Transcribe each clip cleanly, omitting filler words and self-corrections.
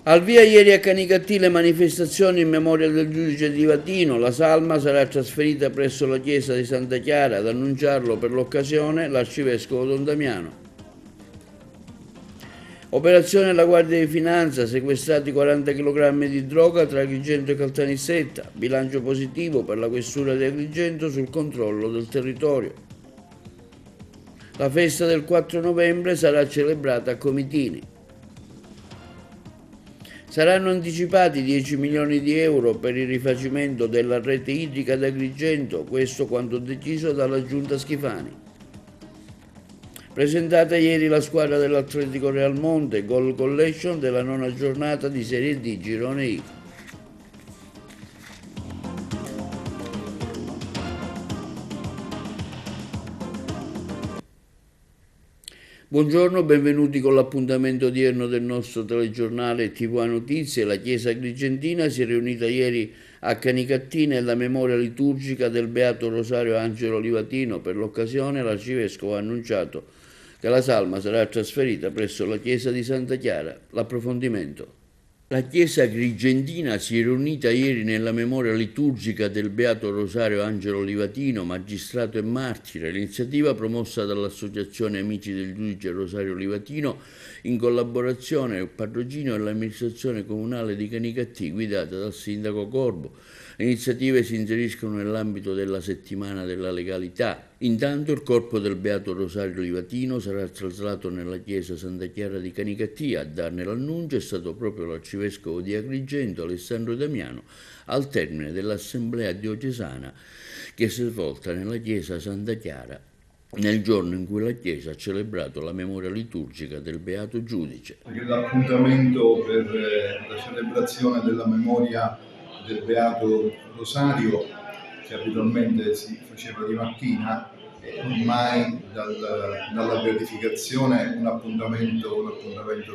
Al via ieri a Canicattì le manifestazioni in memoria del giudice Livatino. La salma sarà trasferita presso la chiesa di Santa Chiara. Ad annunciarlo per l'occasione l'arcivescovo Don Damiano. Operazione della Guardia di Finanza, sequestrati 40 kg di droga tra Agrigento e Caltanissetta. Bilancio positivo per la questura di Agrigento sul controllo del territorio. La festa del 4 novembre sarà celebrata a Comitini. Saranno anticipati 10 milioni di euro per il rifacimento della rete idrica d'Agrigento, questo quanto deciso dalla Giunta Schifani. Presentata ieri la squadra dell'Atletico Real Monte, Goal Collection della nona giornata di Serie D Girone I. Buongiorno, benvenuti con l'appuntamento odierno del nostro telegiornale TV Notizie. La Chiesa Agrigentina si è riunita ieri a Canicattì nella memoria liturgica del Beato Rosario Angelo Livatino. Per l'occasione l'arcivescovo ha annunciato che la salma sarà trasferita presso la chiesa di Santa Chiara. L'approfondimento. La Chiesa Agrigentina si è riunita ieri nella memoria liturgica del Beato Rosario Angelo Livatino, magistrato e martire. L'iniziativa promossa dall'Associazione Amici del Giudice Rosario Livatino in collaborazione con il patrocinio e l'amministrazione comunale di Canicattì, guidata dal sindaco Corbo. Le iniziative si inseriscono nell'ambito della settimana della legalità. Intanto il corpo del Beato Rosario Livatino sarà traslato nella chiesa Santa Chiara di Canicattì. A darne l'annuncio è stato proprio l'arcivescovo di Agrigento, Alessandro Damiano, al termine dell'assemblea diocesana che si è svolta nella chiesa Santa Chiara nel giorno in cui la Chiesa ha celebrato la memoria liturgica del Beato Giudice. L'appuntamento per la celebrazione della memoria del Beato Rosario, che abitualmente si faceva di mattina, ormai dalla beatificazione un appuntamento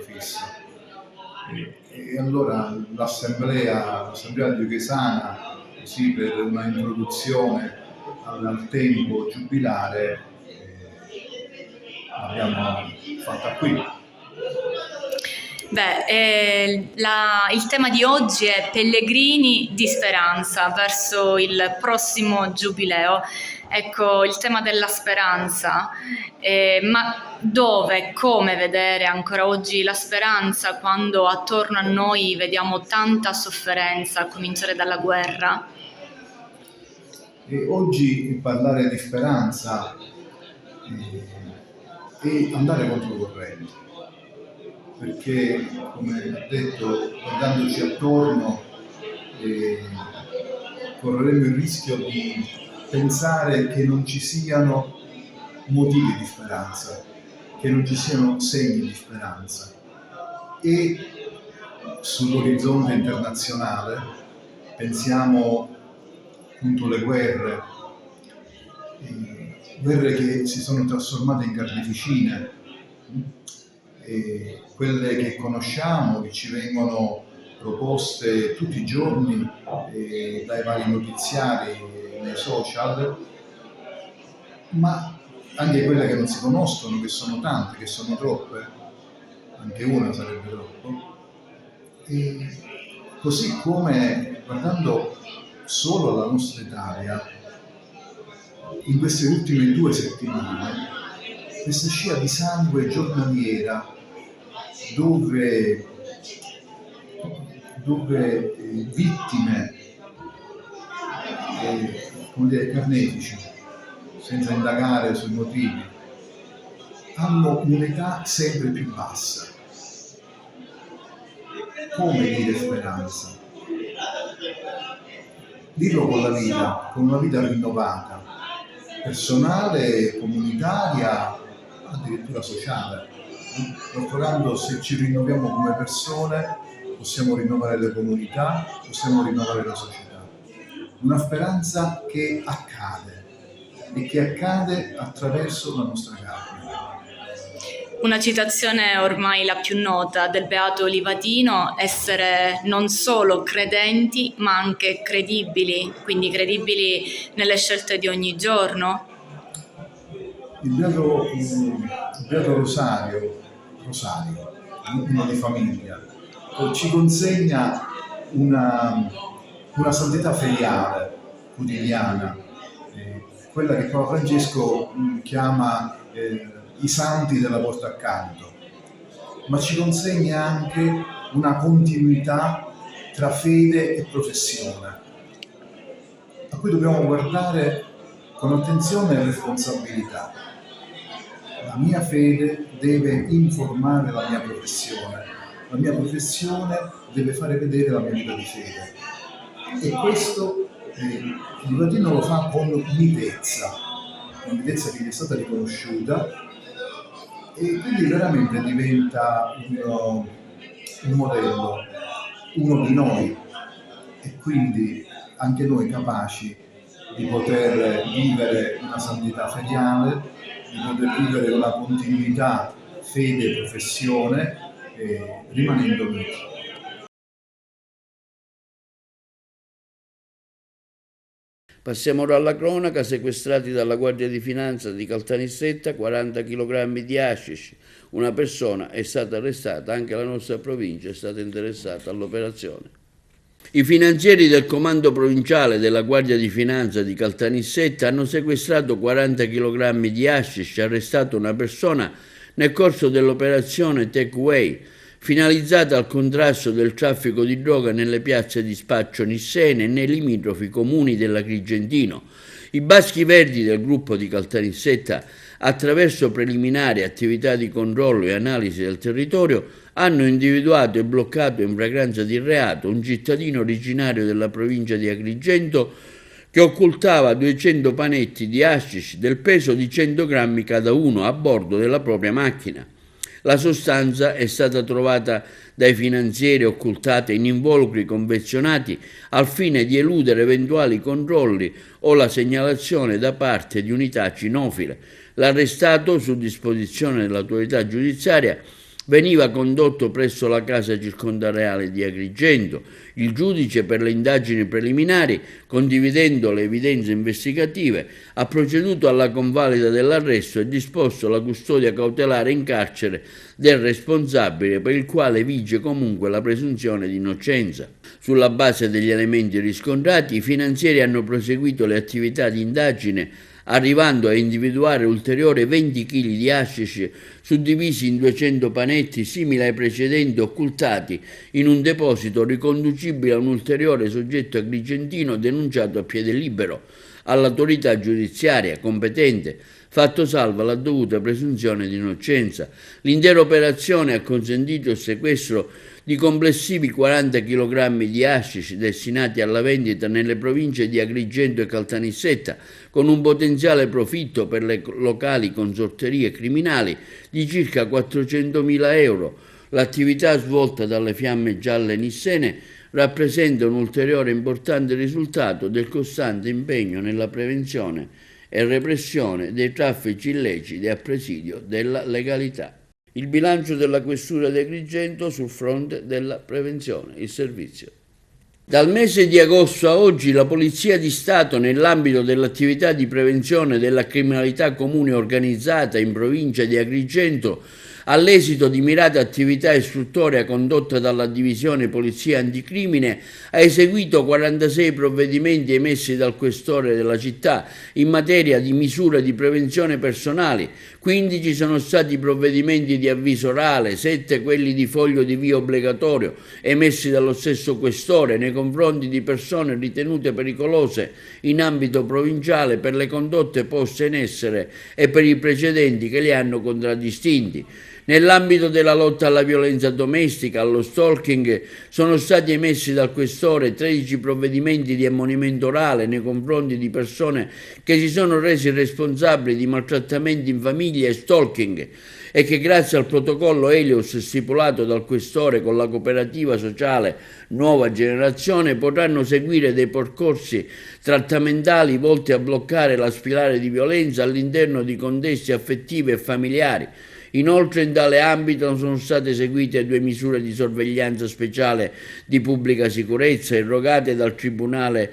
fisso. E allora l'assemblea diocesana, così per una introduzione al tempo giubilare, l'abbiamo fatta qui. Il tema di oggi è pellegrini di speranza verso il prossimo giubileo. Ecco, il tema della speranza, ma dove, come vedere ancora oggi la speranza quando attorno a noi vediamo tanta sofferenza, a cominciare dalla guerra? E oggi parlare di speranza e andare controcorrente, perché, come ha detto, guardandoci attorno correremo il rischio di pensare che non ci siano motivi di speranza, che non ci siano segni di speranza. E sull'orizzonte internazionale pensiamo appunto alle guerre che si sono trasformate in carneficine, e quelle che conosciamo, che ci vengono proposte tutti i giorni dai vari notiziari, nei social, ma anche quelle che non si conoscono, che sono tante, che sono troppe, anche una sarebbe troppo. E così come, guardando solo alla nostra Italia, in queste ultime 2 settimane, questa scia di sangue giornaliera dove vittime, carnefici, senza indagare sui motivi, hanno un'età sempre più bassa. Come dire speranza? Dirlo con la vita, con una vita rinnovata, personale, comunitaria, addirittura sociale. D'altro canto, se ci rinnoviamo come persone, possiamo rinnovare le comunità, possiamo rinnovare la società. Una speranza che accade e che accade attraverso la nostra carne. Una citazione ormai la più nota del Beato Livatino: essere non solo credenti ma anche credibili, quindi credibili nelle scelte di ogni giorno. Il Beato Rosario, uno di famiglia, ci consegna una santità feriale, quotidiana, quella che Papa Francesco chiama i santi della porta accanto, ma ci consegna anche una continuità tra fede e professione, a cui dobbiamo guardare con attenzione e responsabilità. La mia fede deve informare la mia professione deve fare vedere la mia vita di fede. E questo il Vaticano lo fa con mitezza che gli è stata riconosciuta, e quindi veramente diventa un modello, uno di noi, e quindi anche noi capaci di poter vivere una santità feriale, di poter vivere una continuità fede-professione, rimanendo uniti. Passiamo ora alla cronaca. Sequestrati dalla Guardia di Finanza di Caltanissetta 40 kg di hashish. Una persona è stata arrestata, anche la nostra provincia è stata interessata all'operazione. I finanzieri del comando provinciale della Guardia di Finanza di Caltanissetta hanno sequestrato 40 kg di hashish e arrestato una persona nel corso dell'operazione Takeaway, finalizzata al contrasto del traffico di droga nelle piazze di spaccio nissene e nei limitrofi comuni dell'Agrigentino. I Baschi Verdi del gruppo di Caltanissetta, attraverso preliminari attività di controllo e analisi del territorio, hanno individuato e bloccato in flagranza di reato un cittadino originario della provincia di Agrigento che occultava 200 panetti di hashish del peso di 100 grammi cada uno a bordo della propria macchina. La sostanza è stata trovata dai finanzieri occultata in involucri confezionati al fine di eludere eventuali controlli o la segnalazione da parte di unità cinofile. L'arrestato, su disposizione dell'autorità giudiziaria, veniva condotto presso la casa circondariale di Agrigento. Il giudice per le indagini preliminari, condividendo le evidenze investigative, ha proceduto alla convalida dell'arresto e disposto la custodia cautelare in carcere del responsabile, per il quale vige comunque la presunzione di innocenza. Sulla base degli elementi riscontrati, i finanzieri hanno proseguito le attività di indagine, arrivando a individuare ulteriori 20 kg di hashish suddivisi in 200 panetti simili ai precedenti, occultati in un deposito riconducibile a un ulteriore soggetto agrigentino denunciato a piede libero all'autorità giudiziaria competente, fatto salva la dovuta presunzione di innocenza. L'intera operazione ha consentito il sequestro di complessivi 40 kg di hashish destinati alla vendita nelle province di Agrigento e Caltanissetta, con un potenziale profitto per le locali consorterie criminali di circa 400.000 euro. L'attività svolta dalle Fiamme Gialle Nissene rappresenta un ulteriore importante risultato del costante impegno nella prevenzione e repressione dei traffici illeciti a presidio della legalità. Il bilancio della Questura di Agrigento sul fronte della prevenzione, il servizio. Dal mese di agosto a oggi la Polizia di Stato, nell'ambito dell'attività di prevenzione della criminalità comune organizzata in provincia di Agrigento, all'esito di mirata attività istruttoria condotta dalla Divisione Polizia Anticrimine, ha eseguito 46 provvedimenti emessi dal questore della città in materia di misure di prevenzione personali. 15 sono stati provvedimenti di avviso orale, 7 quelli di foglio di via obbligatorio emessi dallo stesso questore nei confronti di persone ritenute pericolose in ambito provinciale per le condotte poste in essere e per i precedenti che li hanno contraddistinti. Nell'ambito della lotta alla violenza domestica, allo stalking, sono stati emessi dal questore 13 provvedimenti di ammonimento orale nei confronti di persone che si sono resi responsabili di maltrattamenti in famiglia e stalking e che grazie al protocollo Helios stipulato dal questore con la cooperativa sociale Nuova Generazione potranno seguire dei percorsi trattamentali volti a bloccare la spirale di violenza all'interno di contesti affettivi e familiari. Inoltre in tale ambito sono state eseguite 2 misure di sorveglianza speciale di pubblica sicurezza erogate dal Tribunale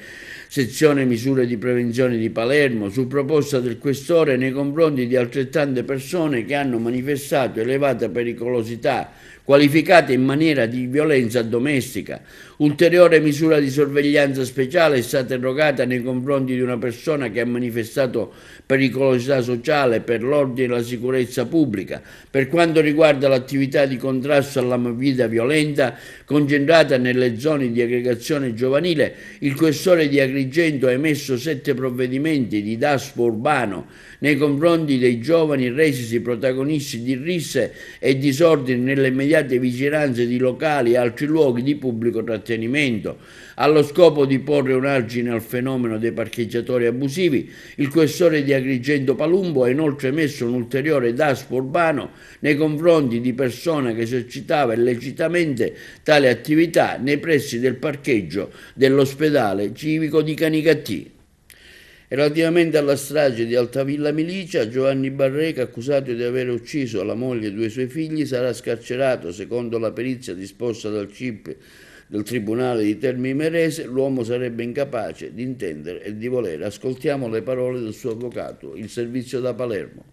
sezione misure di prevenzione di Palermo, su proposta del questore nei confronti di altrettante persone che hanno manifestato elevata pericolosità, qualificate in maniera di violenza domestica. Ulteriore misura di sorveglianza speciale è stata erogata nei confronti di una persona che ha manifestato pericolosità sociale per l'ordine e la sicurezza pubblica. Per quanto riguarda l'attività di contrasto alla movida violenta concentrata nelle zone di aggregazione giovanile, il questore di Agrigento ha emesso 7 provvedimenti di daspo urbano nei confronti dei giovani resisi protagonisti di risse e disordini nelle immediate vicinanze di locali e altri luoghi di pubblico trattenimento. Allo scopo di porre un argine al fenomeno dei parcheggiatori abusivi, il questore di Agrigento Palumbo ha inoltre emesso un ulteriore daspo urbano nei confronti di persona che esercitava illecitamente tale attività nei pressi del parcheggio dell'ospedale civico di Canicattì. Relativamente alla strage di Altavilla Milicia, Giovanni Barreca, accusato di aver ucciso la moglie e 2 suoi figli, sarà scarcerato. Secondo la perizia disposta dal CIP del Tribunale di Termini Imerese, l'uomo sarebbe incapace di intendere e di volere. Ascoltiamo le parole del suo avvocato, il servizio da Palermo.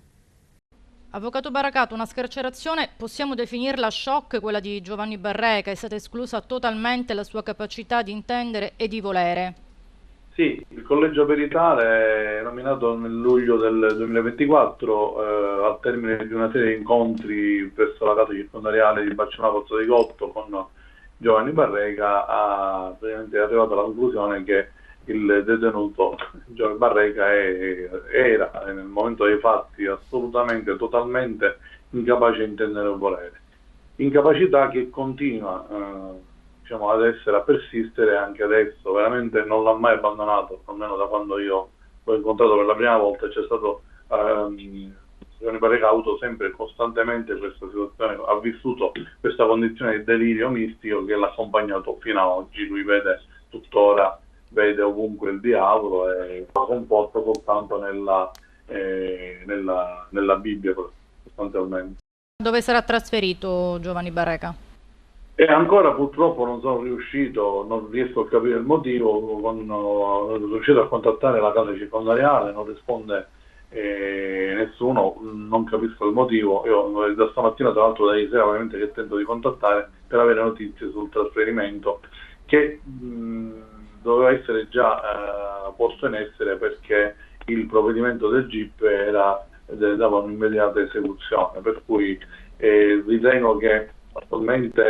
Avvocato Baracato, una scarcerazione possiamo definirla shock, quella di Giovanni Barreca, è stata esclusa totalmente la sua capacità di intendere e di volere. Sì, il collegio peritale, nominato nel luglio del 2024, al termine di una serie di incontri presso la casa circondariale di Barcellona Pozzo di Gotto con Giovanni Barreca, ha praticamente arrivato alla conclusione che il detenuto Giovanni Barreca era nel momento dei fatti assolutamente, totalmente incapace di intendere e volere. Incapacità che continua a persistere anche adesso. Veramente non l'ha mai abbandonato, almeno da quando io l'ho incontrato per la prima volta. C'è stato Giovanni Barreca ha avuto sempre e costantemente questa situazione, ha vissuto questa condizione di delirio mistico che l'ha accompagnato fino ad oggi. Lui vede ovunque il diavolo e si comporta soltanto nella Bibbia sostanzialmente. Dove sarà trasferito Giovanni Barreca? E ancora purtroppo non riesco a capire il motivo, non sono riuscito a contattare la casa circondariale, non risponde nessuno, non capisco il motivo. Io da stamattina, tra l'altro da ieri sera, ovviamente, che tento di contattare per avere notizie sul trasferimento che doveva essere già posto in essere, perché il provvedimento del GIP dava un'immediata esecuzione, per cui ritengo che attualmente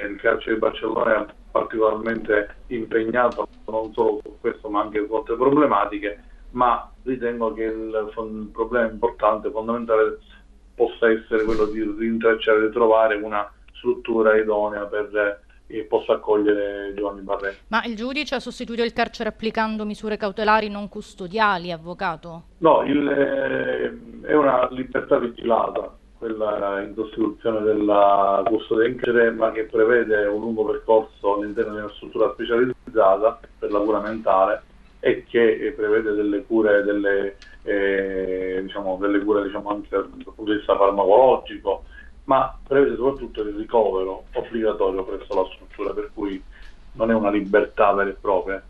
il carcere di Barcellona è particolarmente impegnato non solo su questo ma anche su altre problematiche, ma ritengo che il problema importante, fondamentale, possa essere quello di rintracciare e trovare una struttura idonea che possa accogliere Giovanni Barreca. Ma il giudice ha sostituito il carcere applicando misure cautelari non custodiali, avvocato? No, è una libertà vigilata, quella in sostituzione della custodia in carcere, ma che prevede un lungo percorso all'interno di una struttura specializzata per la cura mentale e che prevede delle cure, anche dal punto di vista farmacologico, ma prevede soprattutto il ricovero obbligatorio presso la struttura, per cui non è una libertà vera e propria.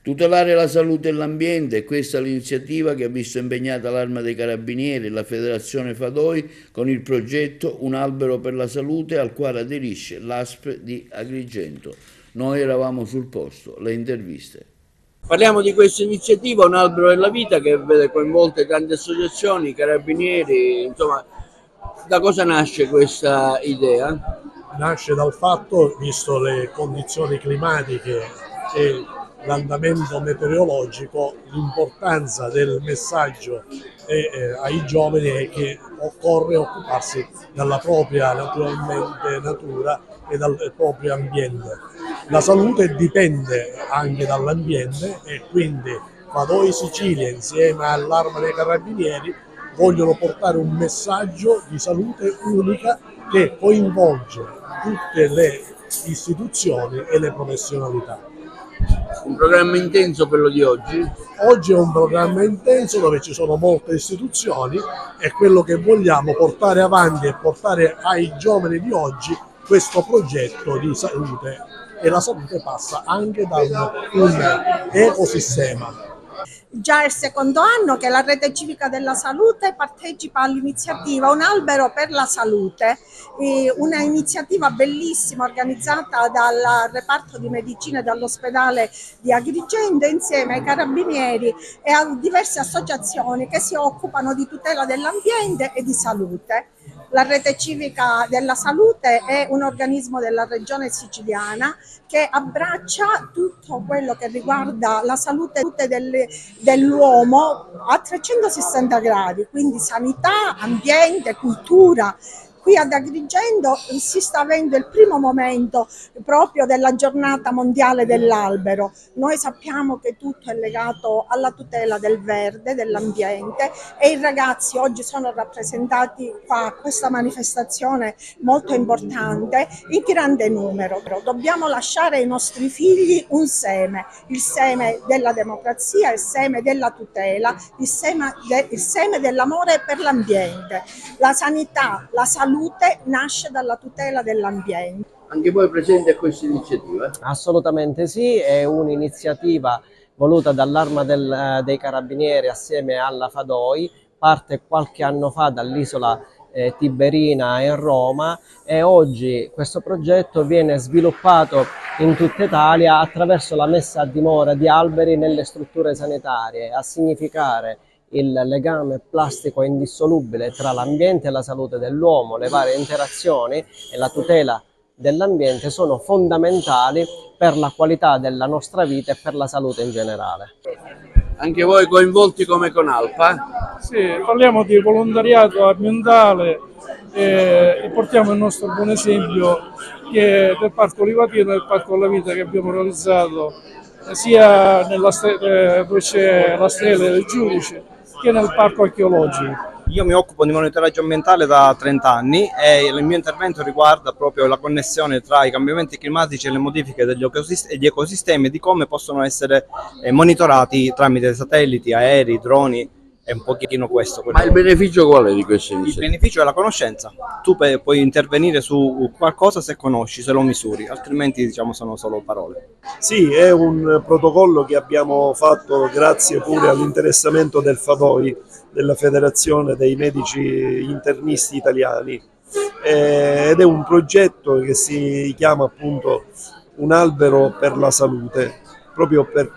Tutelare la salute e l'ambiente è questa l'iniziativa che ha visto impegnata l'Arma dei Carabinieri e la Federazione Fadoi con il progetto Un albero per la salute, al quale aderisce l'ASP di Agrigento. Noi eravamo sul posto, le interviste. Parliamo di questa iniziativa Un albero della vita, che vede coinvolte tante associazioni, carabinieri, insomma. Da cosa nasce questa idea? Nasce dal fatto, visto le condizioni climatiche e l'andamento meteorologico, l'importanza del messaggio ai giovani è che occorre occuparsi della propria natura e dal proprio ambiente. La salute dipende anche dall'ambiente e quindi Fadoi Sicilia, insieme all'Arma dei Carabinieri, vogliono portare un messaggio di salute unica che coinvolge tutte le istituzioni e le professionalità. Un programma intenso quello di oggi? Oggi è un programma intenso dove ci sono molte istituzioni e quello che vogliamo portare avanti e portare ai giovani di oggi questo progetto di salute, e la salute passa anche da un ecosistema. Già è il secondo anno che la Rete Civica della Salute partecipa all'iniziativa Un albero per la salute, una iniziativa bellissima organizzata dal reparto di medicina e dall'ospedale di Agrigento insieme ai carabinieri e a diverse associazioni che si occupano di tutela dell'ambiente e di salute. La Rete Civica della Salute è un organismo della regione siciliana che abbraccia tutto quello che riguarda la salute dell'uomo a 360 gradi, quindi sanità, ambiente, cultura. Qui ad Agrigento si sta avendo il primo momento proprio della giornata mondiale dell'albero. Noi sappiamo che tutto è legato alla tutela del verde, dell'ambiente, e i ragazzi oggi sono rappresentati qua a questa manifestazione molto importante in grande numero. Dobbiamo lasciare ai nostri figli un seme, il seme della democrazia, il seme della tutela, il seme dell'amore per l'ambiente. La sanità, la salute nasce dalla tutela dell'ambiente. Anche voi presenti a questa iniziativa? Assolutamente sì, è un'iniziativa voluta dall'Arma dei Carabinieri assieme alla Fadoi, parte qualche anno fa dall'isola Tiberina in Roma, e oggi questo progetto viene sviluppato in tutta Italia attraverso la messa a dimora di alberi nelle strutture sanitarie, a significare il legame plastico indissolubile tra l'ambiente e la salute dell'uomo. Le varie interazioni e la tutela dell'ambiente sono fondamentali per la qualità della nostra vita e per la salute in generale. Anche voi coinvolti come Conalpa? Sì, parliamo di volontariato ambientale e portiamo il nostro buon esempio che del Parco Livatino e del Parco della Vita che abbiamo realizzato sia dove c'è la stele del giudice che nel parco archeologico. Io mi occupo di monitoraggio ambientale da 30 anni e il mio intervento riguarda proprio la connessione tra i cambiamenti climatici e le modifiche degli ecosistemi e di come possono essere monitorati tramite satelliti, aerei, droni. È un pochino questo. Ma il beneficio qual è di questa iniziativa? Il beneficio è la conoscenza. Tu puoi intervenire su qualcosa se conosci, se lo misuri, altrimenti diciamo sono solo parole. Sì, è un protocollo che abbiamo fatto grazie pure all'interessamento del Fadoi, della Federazione dei Medici Internisti Italiani, ed è un progetto che si chiama appunto Un albero per la salute, proprio per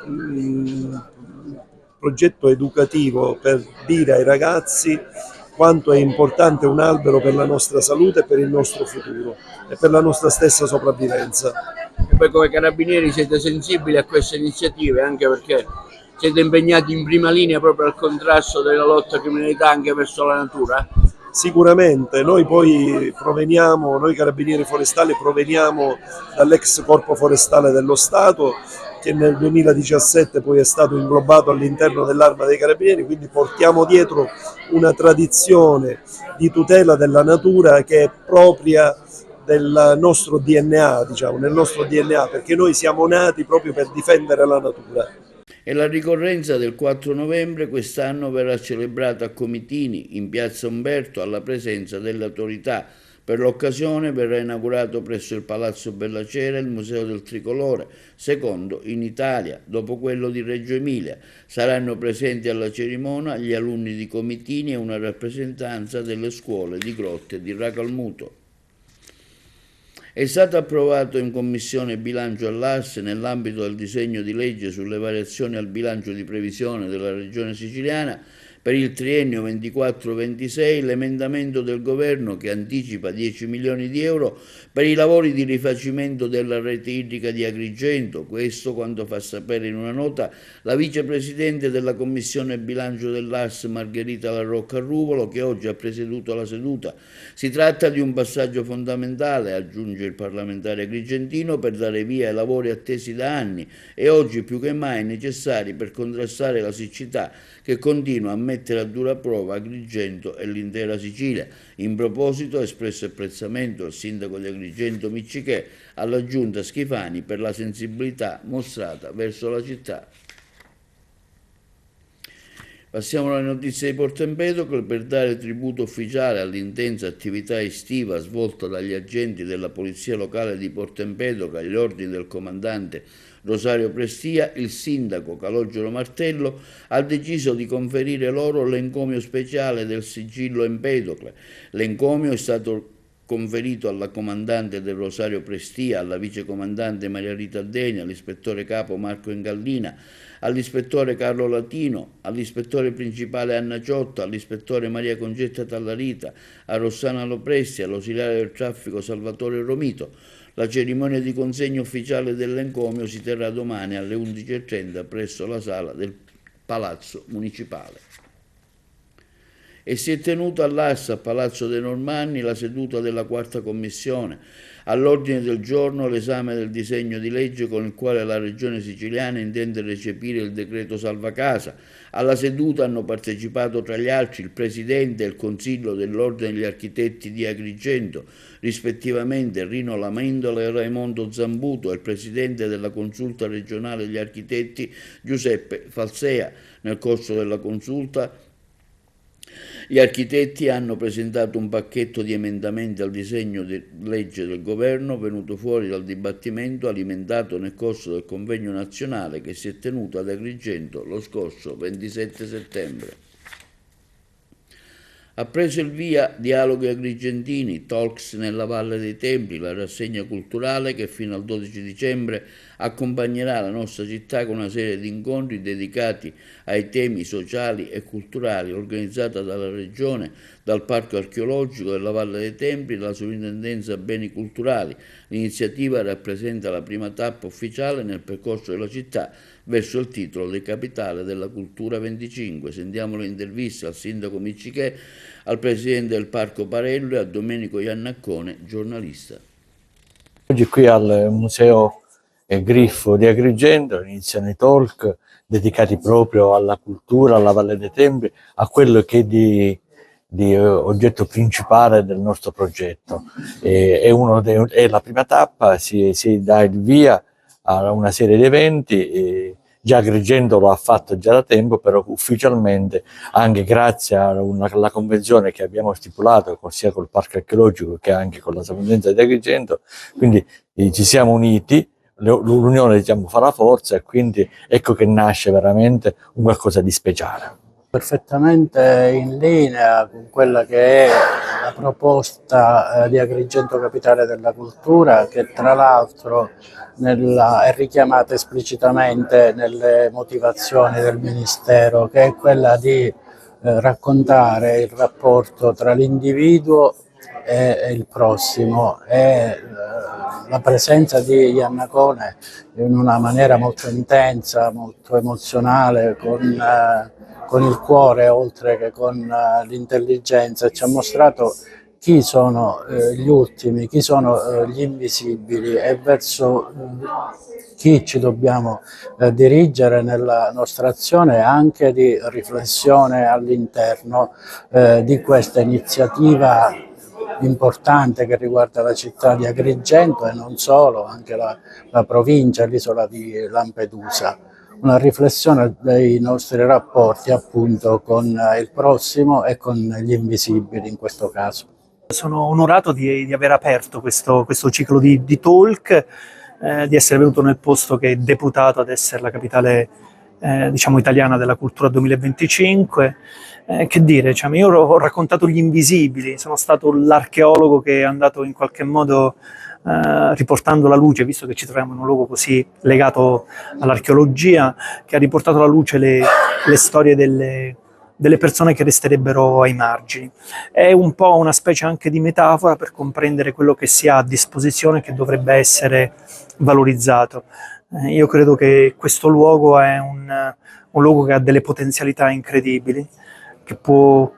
progetto educativo per dire ai ragazzi quanto è importante un albero per la nostra salute, per il nostro futuro e per la nostra stessa sopravvivenza. E poi come Carabinieri siete sensibili a queste iniziative, anche perché siete impegnati in prima linea proprio al contrasto della lotta alla criminalità anche verso la natura? Sicuramente, noi Carabinieri Forestali proveniamo dall'ex Corpo Forestale dello Stato, che nel 2017 poi è stato inglobato all'interno dell'Arma dei Carabinieri, quindi portiamo dietro una tradizione di tutela della natura che è propria del nostro DNA, diciamo, nel nostro DNA, perché noi siamo nati proprio per difendere la natura. E la ricorrenza del 4 novembre quest'anno verrà celebrata a Comitini, in piazza Umberto, alla presenza delle autorità. Per l'occasione verrà inaugurato presso il Palazzo Bellacera il Museo del Tricolore, secondo in Italia, dopo quello di Reggio Emilia. Saranno presenti alla cerimonia gli alunni di Comitini e una rappresentanza delle scuole di Grotte e di Racalmuto. È stato approvato in Commissione Bilancio all'AS, nell'ambito del disegno di legge sulle variazioni al bilancio di previsione della Regione Siciliana, per il triennio 24-26 l'emendamento del Governo che anticipa 10 milioni di euro per i lavori di rifacimento della rete idrica di Agrigento. Questo quanto fa sapere in una nota la vicepresidente della Commissione Bilancio dell'AS Margherita La Rocca Ruvolo, che oggi ha presieduto la seduta. Si tratta di un passaggio fondamentale, aggiunge il parlamentare agrigentino, per dare via ai lavori attesi da anni e oggi più che mai necessari per contrastare la siccità che continua a mettere a dura prova Agrigento e l'intera Sicilia. In proposito ha espresso apprezzamento al sindaco di Agrigento Miccichè, alla giunta Schifani per la sensibilità mostrata verso la città. Passiamo alle notizie di Porto Empedocle per dare tributo ufficiale all'intensa attività estiva svolta dagli agenti della Polizia Locale di Porto Empedocle agli ordini del comandante Rosario Prestia. Il sindaco Calogero Martello ha deciso di conferire loro l'encomio speciale del sigillo Empedocle. L'encomio è stato conferito alla comandante del Rosario Prestia, alla vicecomandante Maria Rita Degni, all'ispettore capo Marco Ingallina, all'ispettore Carlo Latino, all'ispettore principale Anna Ciotta, all'ispettore Maria Concetta Tallarita, a Rossana Lopresti, all'ausiliare del traffico Salvatore Romito. La cerimonia di consegna ufficiale dell'encomio si terrà domani alle 11:30 presso la sala del Palazzo Municipale. E si è tenuta all'Assa, a Palazzo dei Normanni, la seduta della quarta commissione. All'ordine del giorno l'esame del disegno di legge con il quale la Regione Siciliana intende recepire il decreto Salva Casa. Alla seduta hanno partecipato tra gli altri il Presidente e il Consiglio dell'Ordine degli Architetti di Agrigento, rispettivamente Rino Lamendola e Raimondo Zambuto, e il Presidente della Consulta regionale degli Architetti Giuseppe Falsea. Nel corso della consulta gli architetti hanno presentato un pacchetto di emendamenti al disegno di legge del governo venuto fuori dal dibattimento alimentato nel corso del convegno nazionale che si è tenuto ad Agrigento lo scorso 27 settembre. Ha preso il via Dialoghi Agrigentini, Talks nella Valle dei Templi, la rassegna culturale che fino al 12 dicembre accompagnerà la nostra città con una serie di incontri dedicati ai temi sociali e culturali, organizzata dalla Regione, dal Parco Archeologico della Valle dei Templi e dalla Sovrintendenza Beni Culturali. L'iniziativa rappresenta la prima tappa ufficiale nel percorso della città verso il titolo di Capitale della Cultura 25. Sentiamo le interviste al sindaco Miccichè, al presidente del Parco Parello e a Domenico Iannaccone, giornalista. Oggi qui al Museo Griffo di Agrigento iniziano i talk dedicati proprio alla cultura, alla Valle dei Templi, a quello che è di oggetto principale del nostro progetto. È la prima tappa, si dà il via a una serie di eventi. Già Agrigento lo ha fatto già da tempo, però ufficialmente, anche grazie alla convenzione che abbiamo stipulato sia col Parco Archeologico che anche con la Sovrintendenza di Agrigento, quindi ci siamo uniti, l'unione diciamo fa la forza, e quindi ecco che nasce veramente un qualcosa di speciale. Perfettamente in linea con quella che è la proposta di Agrigento Capitale della Cultura, che tra l'altro è richiamata esplicitamente nelle motivazioni del Ministero, che è quella di raccontare il rapporto tra l'individuo e il prossimo, e la presenza di Iannaccone in una maniera molto intensa, molto emozionale, con il cuore oltre che con l'intelligenza, ci ha mostrato chi sono gli ultimi, chi sono gli invisibili e verso chi ci dobbiamo dirigere nella nostra azione anche di riflessione all'interno di questa iniziativa importante che riguarda la città di Agrigento e non solo, anche la provincia, l'isola di Lampedusa. Una riflessione dei nostri rapporti appunto con il prossimo e con gli invisibili in questo caso. Sono onorato di aver aperto questo ciclo di talk, di essere venuto nel posto che è deputato ad essere la capitale diciamo italiana della cultura 2025. Che dire, cioè, io ho raccontato gli invisibili, sono stato l'archeologo che è andato in qualche modo riportando la luce, visto che ci troviamo in un luogo così legato all'archeologia, che ha riportato alla luce le storie delle persone che resterebbero ai margini. È un po' una specie anche di metafora per comprendere quello che si ha a disposizione, che dovrebbe essere valorizzato. Io credo che questo luogo è un luogo che ha delle potenzialità incredibili, che può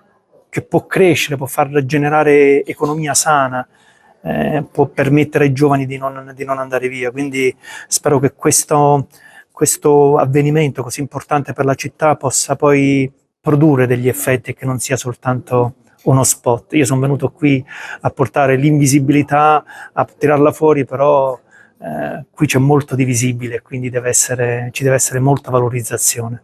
crescere, può far generare economia sana, può permettere ai giovani di non andare via. Quindi spero che questo avvenimento così importante per la città possa poi produrre degli effetti e che non sia soltanto uno spot. Io sono venuto qui a portare l'invisibilità, a tirarla fuori, però qui c'è molto di visibile, quindi ci deve essere molta valorizzazione.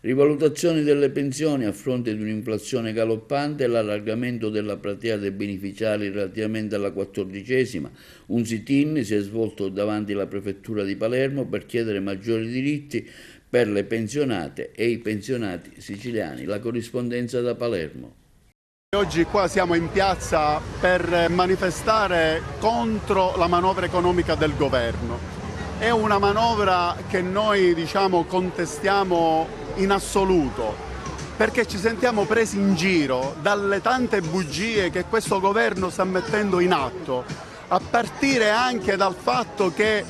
Rivalutazione delle pensioni a fronte di un'inflazione galoppante e l'allargamento della platea dei beneficiari relativamente alla 14ª. Un sit-in si è svolto davanti alla prefettura di Palermo per chiedere maggiori diritti per le pensionate e i pensionati siciliani. La corrispondenza da Palermo. Oggi qua siamo in piazza per manifestare contro la manovra economica del governo. È una manovra che noi contestiamo in assoluto, perché ci sentiamo presi in giro dalle tante bugie che questo governo sta mettendo in atto, a partire anche dal fatto che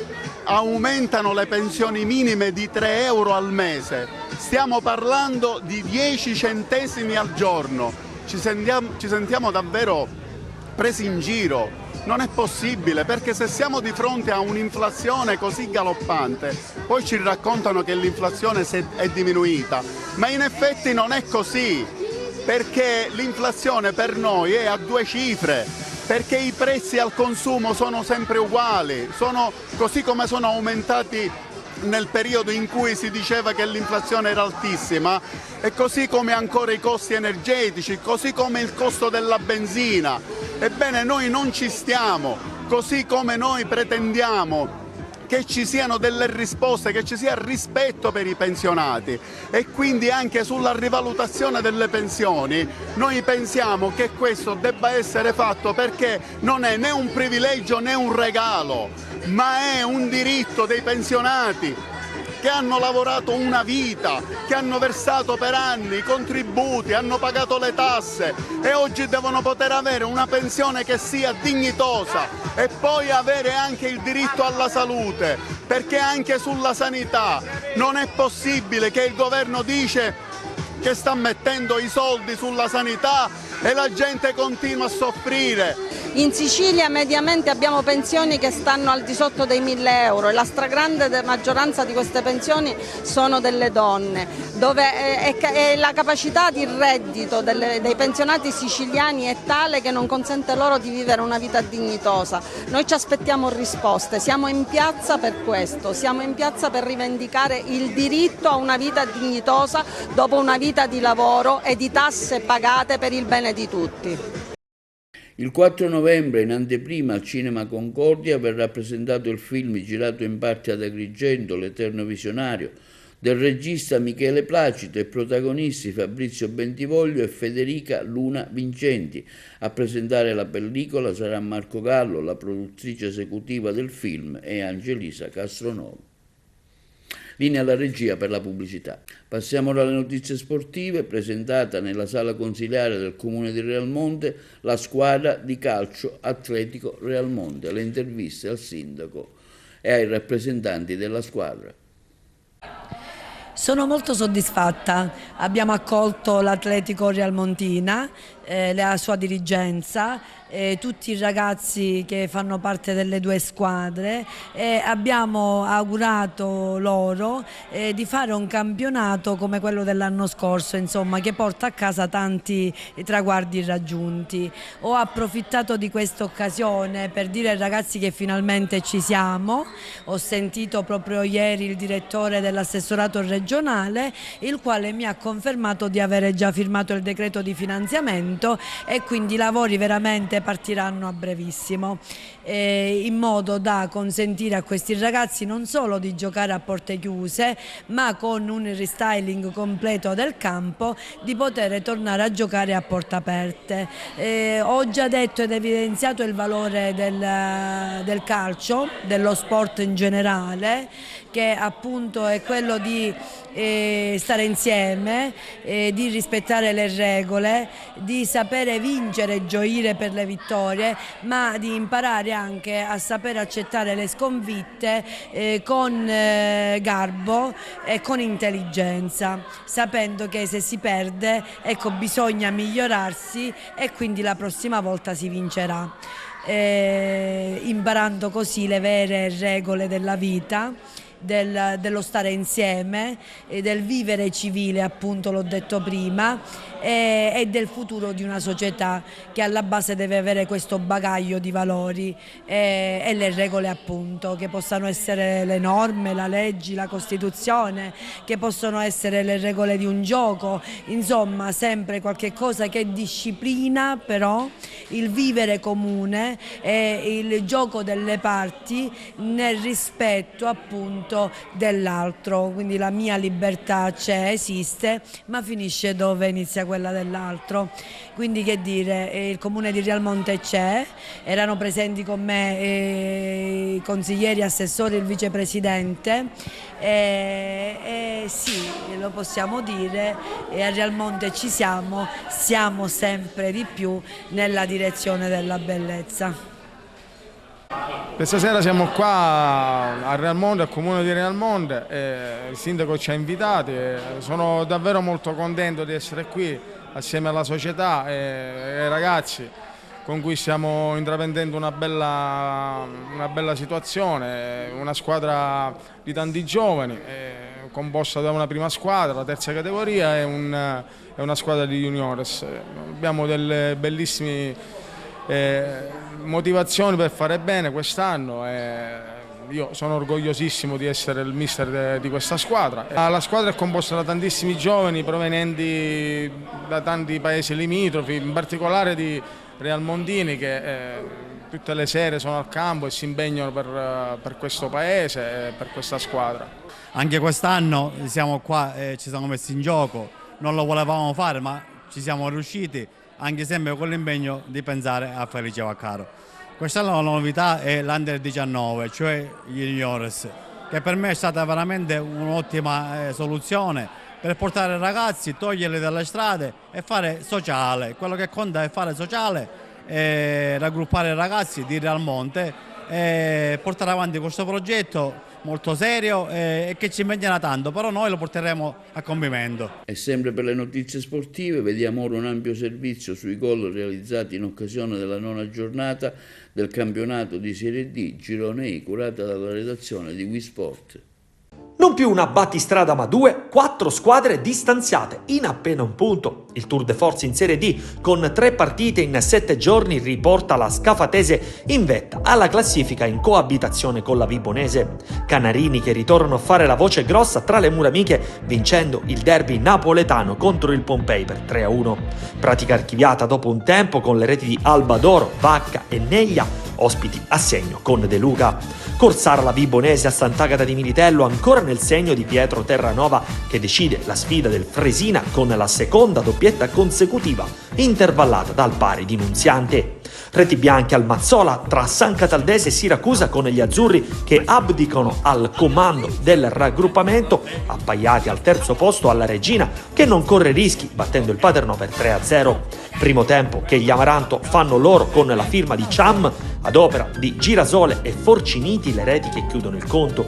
aumentano le pensioni minime di 3 euro al mese. Stiamo parlando di 10 centesimi al giorno. Ci sentiamo davvero presi in giro. Non è possibile, perché se siamo di fronte a un'inflazione così galoppante, poi ci raccontano che l'inflazione è diminuita, ma in effetti non è così, perché l'inflazione per noi è a 2 cifre, perché i prezzi al consumo sono sempre uguali, così come sono aumentati nel periodo in cui si diceva che l'inflazione era altissima, e così come ancora i costi energetici, così come il costo della benzina. Ebbene, noi non ci stiamo, così come noi pretendiamo che ci siano delle risposte, che ci sia rispetto per i pensionati, e quindi anche sulla rivalutazione delle pensioni noi pensiamo che questo debba essere fatto, perché non è né un privilegio né un regalo, ma è un diritto dei pensionati che hanno lavorato una vita, che hanno versato per anni i contributi, hanno pagato le tasse e oggi devono poter avere una pensione che sia dignitosa, e poi avere anche il diritto alla salute, perché anche sulla sanità non è possibile che il governo dice che sta mettendo i soldi sulla sanità e la gente continua a soffrire. In Sicilia mediamente abbiamo pensioni che stanno al di sotto dei 1.000 euro e la stragrande maggioranza di queste pensioni sono delle donne, dove la capacità di reddito dei pensionati siciliani è tale che non consente loro di vivere una vita dignitosa. Noi ci aspettiamo risposte, siamo in piazza per questo, siamo in piazza per rivendicare il diritto a una vita dignitosa dopo una vita di lavoro e di tasse pagate per il bene di tutti. Il 4 novembre, in anteprima al Cinema Concordia, verrà presentato il film girato in parte ad Agrigento, L'Eterno Visionario, del regista Michele Placido e protagonisti Fabrizio Bentivoglio e Federica Luna Vincenti. A presentare la pellicola sarà Marco Gallo, la produttrice esecutiva del film, e Angelisa Castronovo. Linea alla regia per la pubblicità. Passiamo ora alle notizie sportive. Presentata nella sala consiliare del comune di Realmonte la squadra di calcio Atletico Realmonte. Le interviste al sindaco e ai rappresentanti della squadra. Sono molto soddisfatta, abbiamo accolto l'Atletico Realmontina, la sua dirigenza, tutti i ragazzi che fanno parte delle due squadre, e abbiamo augurato loro di fare un campionato come quello dell'anno scorso, insomma, che porta a casa tanti traguardi raggiunti. Ho approfittato di questa occasione per dire ai ragazzi che finalmente ci siamo. Ho sentito proprio ieri il direttore dell'assessorato regionale, il quale mi ha confermato di avere già firmato il decreto di finanziamento, e quindi i lavori veramente partiranno a brevissimo, in modo da consentire a questi ragazzi non solo di giocare a porte chiuse, ma con un restyling completo del campo di poter tornare a giocare a porte aperte. Ho già detto ed evidenziato il valore del calcio, dello sport in generale, che appunto è quello di stare insieme, di rispettare le regole, di sapere vincere e gioire per le vittorie, ma di imparare anche a sapere accettare le sconfitte con garbo e con intelligenza, sapendo che se si perde, ecco, bisogna migliorarsi e quindi la prossima volta si vincerà, imparando così le vere regole della vita, dello stare insieme, del vivere civile, appunto l'ho detto prima, e del futuro di una società che alla base deve avere questo bagaglio di valori e le regole, appunto, che possano essere le norme, la legge, la Costituzione, che possono essere le regole di un gioco, insomma sempre qualche cosa che disciplina però il vivere comune e il gioco delle parti nel rispetto appunto dell'altro. Quindi la mia libertà c'è, esiste, ma finisce dove inizia quella dell'altro. Quindi che dire, il comune di Realmonte c'è, erano presenti con me i consiglieri, assessori, il vicepresidente, sì, lo possiamo dire, e a Realmonte ci siamo sempre di più nella direzione della bellezza. Questa sera siamo qua a Realmonte, al comune di Realmonte, il sindaco ci ha invitati e sono davvero molto contento di essere qui assieme alla società e ai ragazzi con cui stiamo intraprendendo una bella situazione, una squadra di tanti giovani composta da una prima squadra, la terza categoria e una squadra di juniores. Abbiamo delle bellissime motivazioni per fare bene quest'anno e io sono orgogliosissimo di essere il mister di questa squadra. La squadra è composta da tantissimi giovani provenienti da tanti paesi limitrofi, in particolare di realmontini che tutte le sere sono al campo e si impegnano per questo paese e per questa squadra. Anche quest'anno siamo qua e ci siamo messi in gioco, non lo volevamo fare ma ci siamo riusciti, anche sempre con l'impegno di pensare a Felice Vaccaro. Quest'anno la novità è l'Under 19, cioè gli juniores, che per me è stata veramente un'ottima soluzione per portare i ragazzi, toglierli dalle strade e fare sociale. Quello che conta è fare sociale, raggruppare i ragazzi di Realmonte e portare avanti questo progetto molto serio e che ci impegnerà tanto, però noi lo porteremo a compimento. E sempre per le notizie sportive vediamo ora un ampio servizio sui gol realizzati in occasione della 9ª giornata del campionato di Serie D Girone I, curata dalla redazione di Wisport. Non più una battistrada ma 4 squadre distanziate in appena un punto. Il Tour de Force in Serie D con 3 partite in 7 giorni riporta la Scafatese in vetta alla classifica in coabitazione con la Vibonese. Canarini che ritornano a fare la voce grossa tra le mura amiche vincendo il derby napoletano contro il Pompei per 3-1. Pratica archiviata dopo un tempo con le reti di Albadoro, Vacca e Neglia, ospiti a segno con De Luca. Corsara la Vibonese a Sant'Agata di Militello ancora nel segno di Pietro Terranova che decide la sfida del Fresina con la seconda doppietta consecutiva intervallata dal pari di Nunziante. Reti bianche al Mazzola tra San Cataldese e Siracusa con gli azzurri che abdicano al comando del raggruppamento, appaiati al terzo posto alla Regina che non corre rischi battendo il Paternò per 3-0. Primo tempo che gli Amaranto fanno loro con la firma di Cham ad opera di Girasole e Forciniti, le reti che chiudono il conto.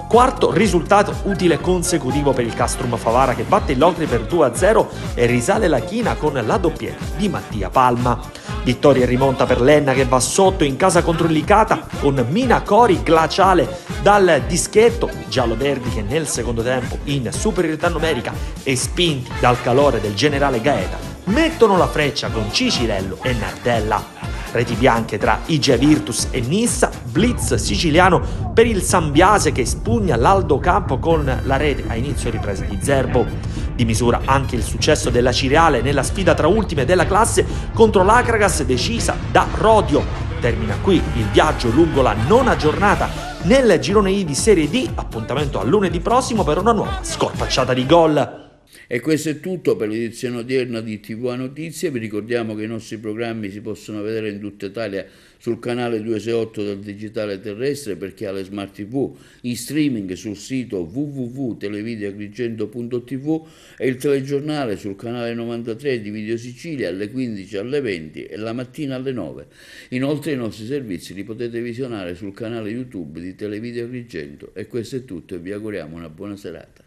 Quarto risultato utile consecutivo per il Castrum Favara che batte il Locri per 2-0 e risale la china con la doppietta di Mattia Palma. Vittoria e rimonta per l'Enna che va sotto in casa contro il Licata con Mina Cori glaciale dal dischetto, giallo-verdi che nel secondo tempo in superiorità numerica e spinti dal calore del generale Gaeta mettono la freccia con Cicirello e Nardella. Reti bianche tra IG Virtus e Nissa, blitz siciliano per il Sambiase che spugna l'Aldo Campo con la rete a inizio ripresa di Zerbo. Di misura anche il successo della Cireale nella sfida tra ultime della classe contro l'Acragas decisa da Rodio. Termina qui il viaggio lungo la 9ª giornata nel girone I di Serie D, appuntamento a lunedì prossimo per una nuova scorpacciata di gol. E questo è tutto per l'edizione odierna di TV Notizie. Vi ricordiamo che i nostri programmi si possono vedere in tutta Italia sul canale 268 del digitale terrestre per chi ha le smart TV, in streaming sul sito www.televideoagrigento.tv e il telegiornale sul canale 93 di Video Sicilia alle 15, alle 20 e la mattina alle 9. Inoltre i nostri servizi li potete visionare sul canale YouTube di Televideo Agrigento. E questo è tutto e vi auguriamo una buona serata.